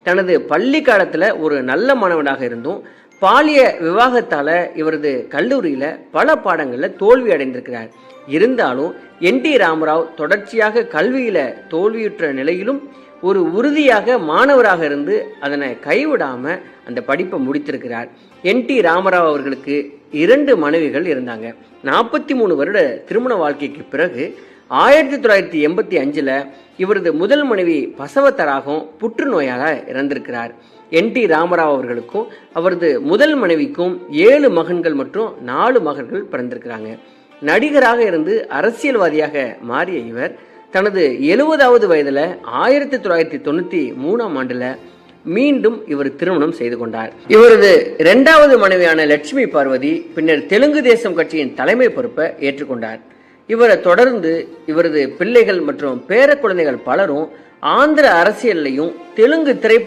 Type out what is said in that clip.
தனது பள்ளி காலத்துல ஒரு நல்ல மாணவனாக இருந்தும் பாலிய விவாகத்தால இவரது கல்லூரியில பல பாடங்கள்ல தோல்வி அடைந்திருக்கிறார். இருந்தாலும் என்.டி. ராமராவ் தொடர்ச்சியாக கல்வியில தோல்வியுற்ற நிலையிலும் ஒரு உறுதியாக மாணவராக இருந்து அதனை கைவிடாம அந்த படிப்பை முடித்திருக்கிறார். என்.டி. ராமராவ் அவர்களுக்கு 2 மனைவிகள் இருந்தாங்க. 43 வருட திருமண வாழ்க்கைக்கு பிறகு 1985 இவரது முதல் மனைவி பசவத்தராகம் புற்றுநோயால இறந்திருக்கிறார். என்.டி. ராமராவ் அவர்களுக்கும் அவரது முதல் மனைவிக்கும் 7 மகன்கள் மற்றும் 4 மகள்கள் பிறந்திருக்கிறாங்க. நடிகராக இருந்து அரசியல்வாதியாக மாறிய இவர் தனது 70வது வயதுல 1993ஆம் ஆண்டுல மீண்டும் இவர் திருமணம் செய்து கொண்டார். இவரது 2வது மனைவியான லட்சுமி பார்வதி பின்னர் தெலுங்கு தேசம் கட்சியின் தலைமை பொறுப்பை ஏற்றுக்கொண்டார். இவரை தொடர்ந்து இவரது பிள்ளைகள் மற்றும் பேர குழந்தைகள் பலரும் ஆந்திர அரசியலையும் தெலுங்கு திரைப்பட